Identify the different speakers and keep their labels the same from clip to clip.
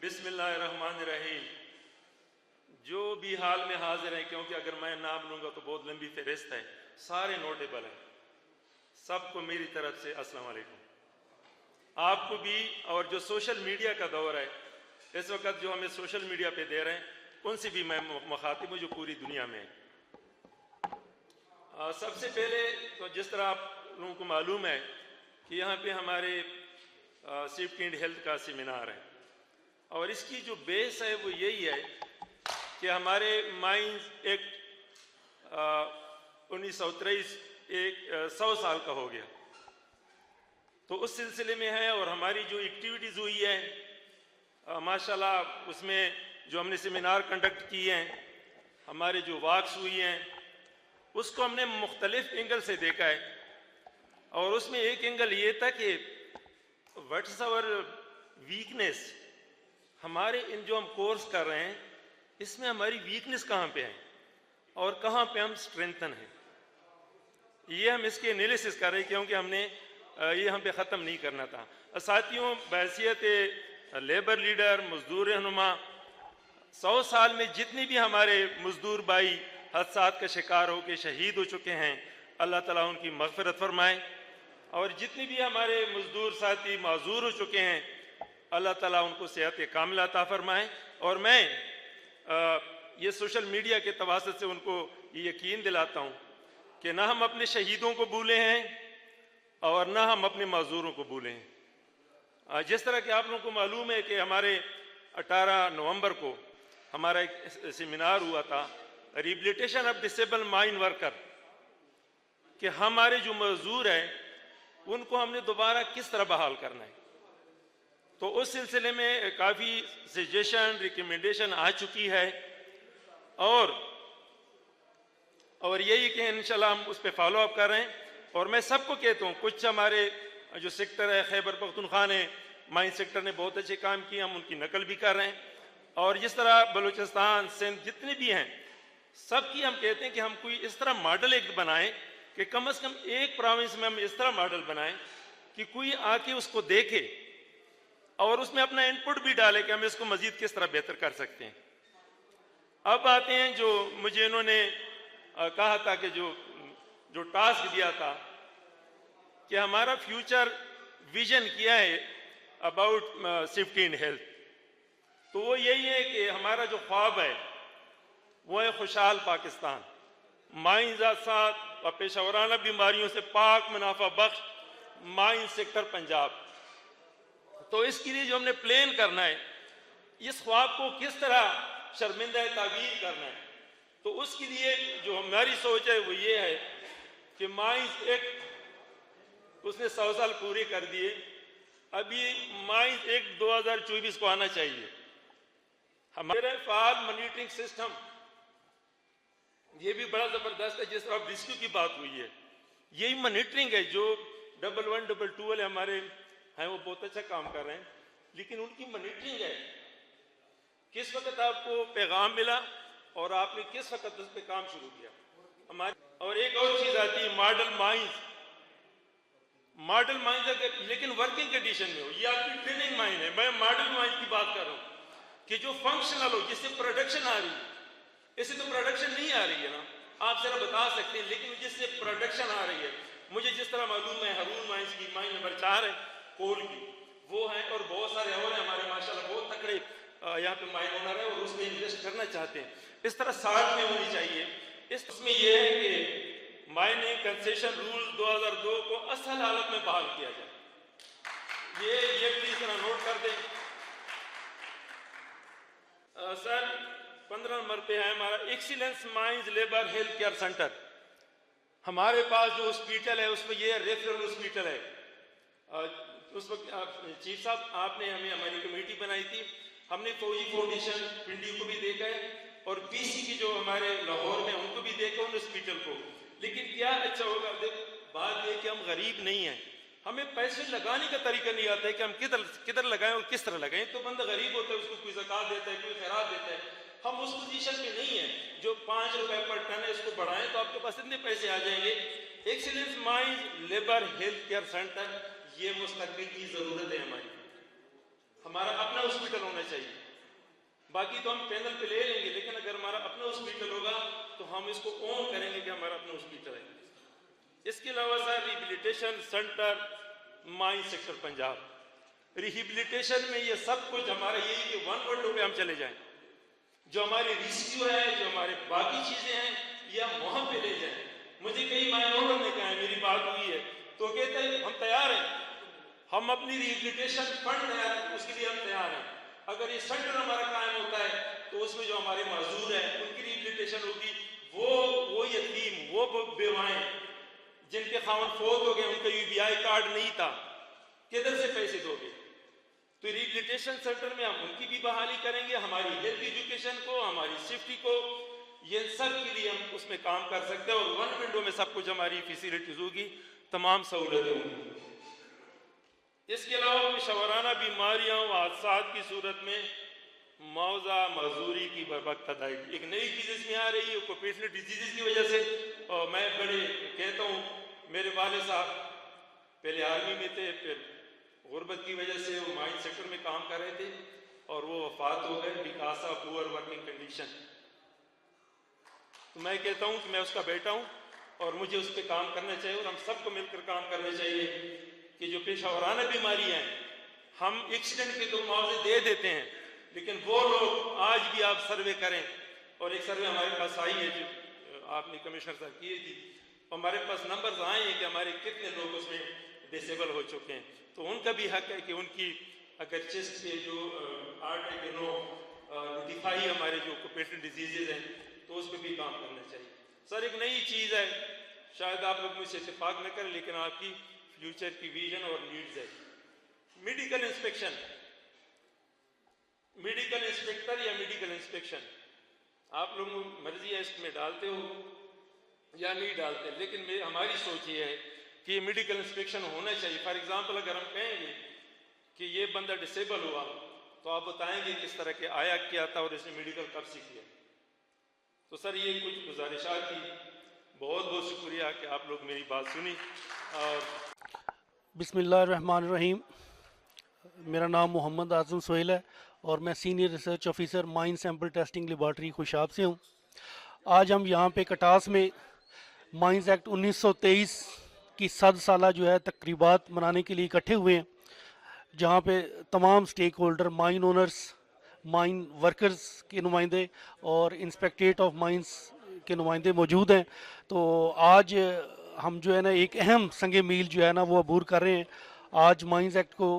Speaker 1: بسم اللہ الرحمن الرحیم. جو بھی حال میں حاضر ہیں، کیونکہ اگر میں نام لوں گا تو بہت لمبی فہرست ہے، سارے نوٹیبل ہیں. سب کو میری طرف سے السلام علیکم. آپ کو بھی، اور جو سوشل میڈیا کا دور ہے اس وقت، جو ہمیں سوشل میڈیا پہ دے رہے ہیں، ان سے بھی میں مخاطب ہوں جو پوری دنیا میں ہیں. سب سے پہلے تو جس طرح آپ لوگوں کو معلوم ہے کہ یہاں پہ ہمارے سیفٹی اینڈ ہیلتھ کا سیمینار ہے، اور اس کی جو بیس ہے وہ یہی ہے کہ ہمارے مائنز ایکٹ 1923 100 سال کا ہو گیا. تو اس سلسلے میں ہے، اور ہماری جو ایکٹیویٹیز ہوئی ہے ماشاءاللہ، اس میں جو ہم نے سیمینار کنڈکٹ کیے ہیں، ہمارے جو واکس ہوئی ہیں، اس کو ہم نے مختلف اینگل سے دیکھا ہے. اور اس میں ایک اینگل یہ تھا کہ واٹس آور ویکنیس، ہمارے ان جو ہم کورس کر رہے ہیں اس میں ہماری ویکنیس کہاں پہ ہے اور کہاں پہ ہم اسٹرینتھن ہیں. یہ ہم اس کے انالیسس کر رہے ہیں، کیونکہ ہم نے یہ ہم پہ ختم نہیں کرنا تھا. ساتھیوں، بحیثیت لیبر لیڈر، مزدور رہنما، 100 سال میں جتنی بھی ہمارے مزدور بھائی حادثات کا شکار ہو کے شہید ہو چکے ہیں، اللہ تعالیٰ ان کی مغفرت فرمائے. اور جتنی بھی ہمارے مزدور ساتھی معذور ہو چکے ہیں، اللہ تعالیٰ ان کو صحت کاملہ عطا فرمائے. اور میں یہ سوشل میڈیا کے تواسط سے ان کو یہ یقین دلاتا ہوں کہ نہ ہم اپنے شہیدوں کو بھولے ہیں اور نہ ہم اپنے معذوروں کو بھولے ہیں. جس طرح کہ آپ لوگوں کو معلوم ہے کہ ہمارے 18 نومبر کو ہمارا ایک سیمینار ہوا تھا، rehabilitation of disable mine worker, کہ ہمارے جو معذور ہیں ان کو ہم نے دوبارہ کس طرح بحال کرنا ہے. تو اس سلسلے میں کافی سجیشن، ریکمنڈیشن آ چکی ہے، اور یہی کہ انشاءاللہ ہم اس پہ فالو اپ کر رہے ہیں. اور میں سب کو کہتا ہوں، کچھ ہمارے جو سیکٹر ہے، خیبر پختونخوا نے، مائن سیکٹر نے بہت اچھے کام کیے، ہم ان کی نقل بھی کر رہے ہیں. اور جس طرح بلوچستان، سندھ، جتنے بھی ہیں، سب کی ہم کہتے ہیں کہ ہم کوئی اس طرح ماڈل ایک بنائیں کہ کم از کم ایک پروونس میں ہم اس طرح ماڈل بنائیں کہ کوئی آ کے اس کو دیکھے اور اس میں اپنا ان پٹ بھی ڈالے کہ ہم اس کو مزید کس طرح بہتر کر سکتے ہیں. اب آتے ہیں جو مجھے انہوں نے کہا تھا کہ جو ٹاسک دیا تھا کہ ہمارا فیوچر ویژن کیا ہے اباؤٹ سیفٹی اینڈ ہیلتھ. تو وہ یہی ہے کہ ہمارا جو خواب ہے وہ ہے خوشحال پاکستان، مائن ذات اور پیشہ ورانہ بیماریوں سے پاک، منافع بخش مائن سیکٹر پنجاب. تو اس کے لیے جو ہم نے پلان کرنا ہے، اس خواب کو کس طرح شرمندہ تعبیر کرنا ہے، تو اس کے لیے جو ہماری سوچ ہے وہ یہ ہے کہ مائنز ایکٹ اس نے 100 سال پورے کر دیے، ابھی مائنز ایکٹ 2024 کو آنا چاہیے. ہمارے فعال مانیٹرنگ سسٹم یہ بھی بڑا زبردست ہے. جس طرح ریسکیو کی بات ہوئی ہے، یہی مانیٹرنگ ہے. جو 11 22 والے ہمارے ہیں وہ بہت اچھا کام کر رہے ہیں، لیکن ان کی مانیٹرنگ ہے کس وقت آپ کو پیغام ملا اور آپ نے کس وقت اس پہ کام شروع کیا. اور ایک اور چیز آتی ہے ماڈل مائنز. ماڈل مائنز لیکن ورکنگ کنڈیشن میں ہو، یہ آپ کی ٹریننگ مائن ہے. میں ماڈل مائنز کی بات کر رہا ہوں کہ جو فنکشنل ہو، جس سے پروڈکشن آ رہی ہے. اس سے تو پروڈکشن نہیں آ رہی ہے نا، آپ ذرا بتا سکتے ہیں، لیکن جس سے پروڈکشن آ رہی ہے. مجھے جس طرح معلوم ہے ہارون مائنز کی مائن نمبر 4 ہے کول کی، وہ ہیں، اور بہت سارے اور ہیں ہمارے ماشاءاللہ بہت تکڑے یہاں پہ مائن اونر ہے اور اس میں انویسٹ کرنا چاہتے ہیں. اس طرح ساتھ میں ہونی چاہیے. اس میں یہ ہے کہ مائننگ کنسیشن رول 2002 کو اصل حالت میں بحال کیا جائے. یہ پلیز ذرا نوٹ کر دیں. سر 15 نمبر پہ ہے ہمارا excellence mines labour health care centre. ہمارے پاس جو ہاسپیٹل ہے اس میں یہ ریفرل ہاسپیٹل ہے. اس وقت چیف صاحب آپ نے ہماری کمیٹی بنائی تھی، ہم نے فوجی فاؤنڈیشن پنڈی کو بھی دیکھا ہے اور پی سی کی جو ہمارے لاہور میں ان کو بھی دیکھا ان ہاسپیٹل کو. لیکن کیا اچھا ہوگا، بات یہ کہ ہم غریب نہیں ہیں، ہمیں پیسے لگانے کا طریقہ نہیں آتا ہے کہ ہم کدھر لگائیں اور کس طرح لگائیں. تو بندہ غریب ہوتا ہے، اس کو کوئی زکوٰۃ دیتا ہے، کوئی خیرات دیتا ہے. ہم اس پوزیشن پہ نہیں ہیں جو 5 روپے پر ٹن ہے اس کو بڑھائیں تو آپ کے پاس اتنے پیسے آ جائیں گے. Excellence mines labour health care centre یہ مستقبل کی ضرورت ہے ہماری. ہمارا اپنا ہاسپٹل ہونا چاہیے. باقی تو ہم پینل پہ لے لیں گے, لیکن اگر ہمارا اپنا ہاسپٹل ہوگا تو ہم اس کو اون کریں گے کہ ہمارا اپنا ہاسپٹل ہے. اس کے علاوہ sir rehabilitation centre mine sector Punjab, rehabilitation میں یہ سب کچھ ہمارا یہی کہ 1 ونڈو پہ ہم چلے جائیں, جو ہماری ریسکیو ہے, جو ہمارے باقی چیزیں ہیں, یہ ہم وہاں پہ لے جائیں. مجھے کئی مائنوروں نے کہا ہے, میری بات ہوئی ہے تو کہتے ہیں ہم تیار ہیں, ہم اپنی ریہیبلیٹیشن فنڈ تیار ہیں, اس کے لیے ہم تیار ہیں. اگر یہ سینٹر ہمارا قائم ہوتا ہے تو اس میں جو ہمارے معذور ہیں ان کی ریہیبلیٹیشن ہوگی. وہ یتیم, وہ بیوائیں جن کے خاوند فوت ہو گئے, ان کا UBI کارڈ نہیں تھا, کدھر سے پیسے دو گے؟ تو ریہیبلیٹیشن سینٹر میں ہم ان کی بھی بحالی کریں گے, ہماری ہیلتھ ایجوکیشن کو, ہماری سیفٹی کو, یہ سب کے لیے ہم اس میں کام کر سکتے ہیں. اور 1 ونڈو میں سب کچھ ہماری فیسیلیٹیز ہوگی, تمام سہولتیں ہوں گی. اس کے علاوہ پیشہ ورانہ بیماریاں و حادثات کی صورت میں معاوضہ معذوری کی بروقت ادائیگی ایک نئی چیز اس میں آ رہی ہے آکوپیشنل ڈیزیزز کی وجہ سے. اور میں بڑے کہتا ہوں, میرے والد صاحب پہلے آرمی میں تھے, پھر غربت کی وجہ سے وہ مائن سیکٹر میں کام کر رہے تھے اور وہ وفات ہو گئے because of poor working condition. تو میں کہتا ہوں کہ میں اس کا بیٹا ہوں اور مجھے اس پہ کام کرنا چاہیے, اور ہم سب کو مل کر کام کرنا چاہیے کہ جو پیشہ ورانہ بیماری ہیں, ہم ایکسیڈنٹ کے تو معاوضے دے دیتے ہیں, لیکن وہ لوگ آج بھی آپ سروے کریں, اور ایک سروے ہمارے پاس آئی ہے جو آپ نے کمشنر صاحب کی تھی, ہمارے پاس نمبرز آئے ہیں کہ ہمارے کتنے لوگ اس میں ڈسیبل ہو چکے ہیں. تو ان کا بھی حق ہے کہ ان کی اگر چیسٹ کے جو نوٹیفائی ہمارے جو آکوپیشنل ڈیزیزز ہیں تو اس پہ بھی کام کرنا چاہیے. سر ایک نئی چیز ہے, شاید آپ لوگ مجھ سے اتفاق نہ کریں, لیکن آپ کی فیوچر کی ویژن اور نیڈز ہے, میڈیکل انسپیکشن. میڈیکل انسپیکٹر یا میڈیکل انسپیکشن آپ لوگوں کو مرضی ہے اس میں ڈالتے ہو یا نہیں ڈالتے, لیکن ہماری سوچ یہ ہے کہ یہ میڈیکل انسپیکشن ہونا چاہیے. فار ایگزامپل اگر ہم کہیں گے کہ یہ بندہ ڈسیبل ہوا تو آپ بتائیں گے کس طرح کے آیا کیا تھا اور اس نے میڈیکل کب سے کیا. تو سر یہ کچھ گزارشات تھی, بہت بہت شکریہ کہ آپ لوگ میری بات سنی. اور
Speaker 2: بسم اللہ الرحمن الرحیم. میرا نام محمد اعظم سہیل ہے اور میں senior research officer mine sample testing laboratory Khushab سے ہوں. آج ہم یہاں پہ کٹاس میں مائنز ایکٹ 1923 کی 100 سالہ جو ہے تقریبات منانے کے لیے اکٹھے ہوئے ہیں, جہاں پہ تمام stake holder, mine owners, mine workers کے نمائندے اور انسپیکٹریٹ آف مائنز کے نمائندے موجود ہیں. تو آج ہم جو ہے نا ایک اہم سنگ میل جو ہے نا وہ عبور کر رہے ہیں. آج مائنز ایکٹ کو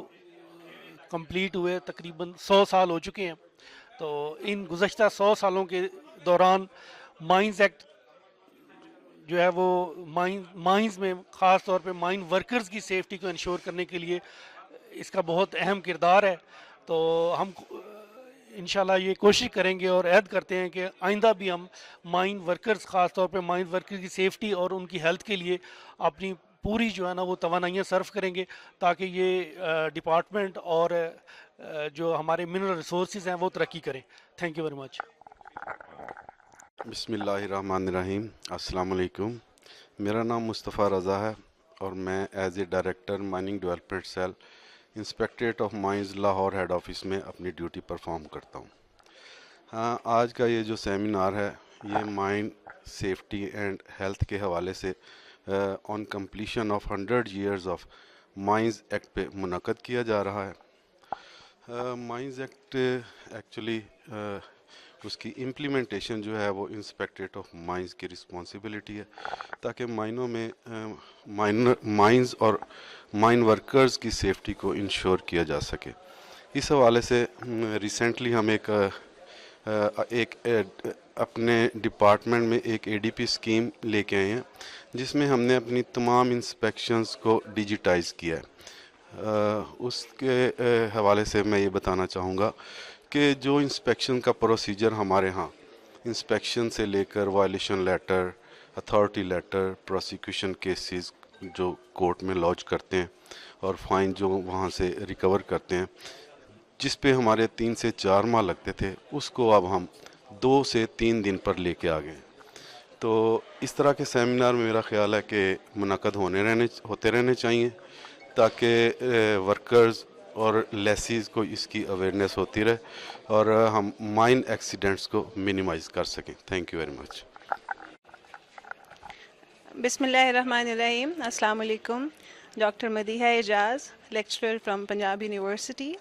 Speaker 2: کمپلیٹ ہوئے تقریباً 100 سال ہو چکے ہیں. تو ان گزشتہ 100 سالوں کے دوران مائنز ایکٹ جو ہے وہ مائنز میں خاص طور پہ مائن ورکرز کی سیفٹی کو انشور کرنے کے لیے اس کا بہت اہم کردار ہے. تو ہم انشاءاللہ یہ کوشش کریں گے اور عہد کرتے ہیں کہ آئندہ بھی ہم مائن ورکرز, خاص طور پہ مائن ورکر کی سیفٹی اور ان کی ہیلتھ کے لیے اپنی پوری جو ہے نا وہ توانائیاں صرف کریں گے, تاکہ یہ ڈپارٹمنٹ اور جو ہمارے منرل ریسورسز ہیں وہ ترقی کریں. Thank you very much.
Speaker 3: بسم اللہ الرحمن الرحیم. السلام علیکم. میرا نام مصطفیٰ رضا ہے اور میں as a director mining development cell inspectorate of mines Lahore head office میں اپنی ڈیوٹی پرفارم کرتا ہوں. ہاں, آج کا یہ جو سیمینار ہے یہ مائن سیفٹی اینڈ ہیلتھ کے حوالے سے on completion of 100 years of mines act پہ منعقد کیا جا رہا ہے. مائنز ایکٹ ایکچولی اس کی امپلیمنٹیشن جو ہے وہ انسپیکٹریٹ آف مائنز کی رسپانسبلٹی ہے, تاکہ مائنوں میں مائنز اور مائن ورکرز کی سیفٹی کو انشور کیا جا سکے. اس حوالے سے ریسنٹلی ہم ایک اپنے ڈپارٹمنٹ میں ایک ADP اسکیم لے کے آئے ہیں, جس میں ہم نے اپنی تمام انسپیکشنز کو ڈیجیٹائز کیا ہے. اس کے حوالے سے میں یہ بتانا چاہوں گا کہ جو انسپیکشن کا پروسیجر ہمارے ہاں, انسپیکشن سے لے کر violation letter, authority letter, prosecution cases جو کورٹ میں لانچ کرتے ہیں اور فائن جو وہاں سے ریکور کرتے ہیں, جس پہ ہمارے 3 سے 4 ماہ لگتے تھے, اس کو اب ہم 2 سے 3 دن پر لے کے آ گئے. تو اس طرح کے سیمینار میرا خیال ہے کہ منعقد ہوتے رہنے چاہیے, تاکہ ورکرز اور لیسیز کو اس کی اویئرنیس ہوتی رہے اور ہم مائن ایکسیڈنٹس کو منیمائز کر سکیں. Thank you very much.
Speaker 4: بسم اللہ الرحمن الرحیم. السلام علیکم. Doctor Madiha Ijaz, lecturer from Punjab university.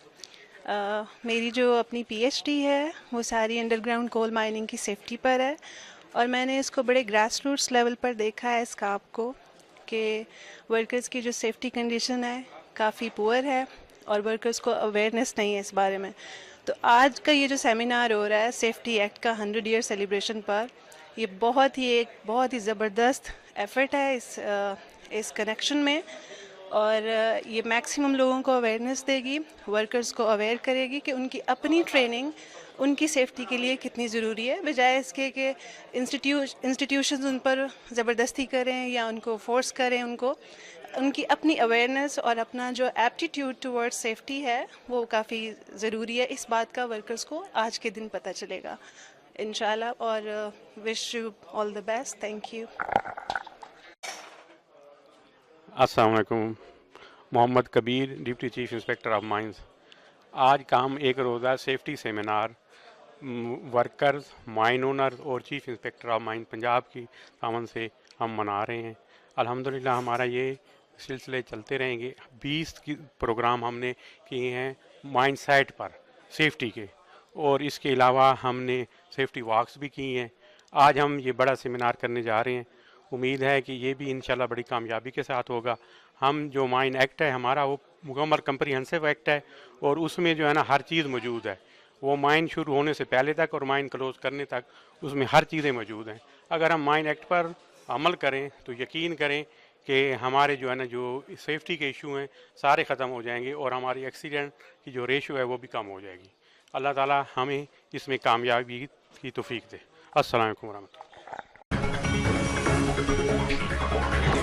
Speaker 4: میری جو اپنی پی ایچ ڈی ہے وہ ساری انڈر گراؤنڈ کول مائننگ کی سیفٹی پر ہے, اور میں نے اس کو بڑے گراس روٹس لیول پر دیکھا ہے اس کام کو, کہ ورکرز کی جو سیفٹی کنڈیشن ہے کافی پور ہے اور ورکرز کو اویئرنیس نہیں ہے اس بارے میں. تو آج کا یہ جو سیمینار ہو رہا ہے سیفٹی ایکٹ کا 100 ایئر سیلیبریشن پر, یہ بہت ہی زبردست ایفرٹ ہے اس کنیکشن میں, اور یہ میکسیمم لوگوں کو اویئرنیس دے گی, ورکرز کو اویئر کرے گی کہ ان کی اپنی ٹریننگ ان کی سیفٹی کے لیے کتنی ضروری ہے, بجائے اس کے کہ انسٹیٹیوشنز ان پر زبردستی کریں یا ان کو فورس کریں. ان کی اپنی اویئرنیس اور اپنا جو ایپٹیٹیوڈ ٹورڈ سیفٹی ہے وہ کافی ضروری ہے. اس بات کا ورکرز کو آج کے دن پتہ چلے گا انشاءاللہ, اور wish you all the best. Thank you.
Speaker 5: السلام علیکم. Muhammad Kabir, deputy chief inspector of mines. آج کا ہم ایک روزہ safety seminar workers, mine owners اور chief inspector of mine Punjab کی تعاون سے ہم منا رہے ہیں. الحمدللہ ہمارا یہ سلسلے چلتے رہیں گے. 20 پروگرام ہم نے کیے ہیں مائن سائٹ پر سیفٹی کے, اور اس کے علاوہ ہم نے سیفٹی واکس بھی کی ہیں. آج ہم یہ بڑا سیمینار کرنے جا رہے ہیں. امید ہے کہ یہ بھی انشاءاللہ بڑی کامیابی کے ساتھ ہوگا. ہم جو مائن ایکٹ ہے ہمارا وہ مکمل کمپریہنسو ایکٹ ہے, اور اس میں جو ہے نا ہر چیز موجود ہے. وہ مائن شروع ہونے سے پہلے تک اور مائن کلوز کرنے تک اس میں ہر چیزیں موجود ہیں. اگر ہم مائن ایکٹ پر عمل کریں تو یقین کریں کہ ہمارے جو ہے نا جو سیفٹی کے ایشو ہیں سارے ختم ہو جائیں گے, اور ہماری ایکسیڈنٹ کی جو ریشو ہے وہ بھی کم ہو جائے گی. اللہ تعالی ہمیں اس میں کامیابی کی توفیق دے. السلام علیکم ورحمۃ اللہ.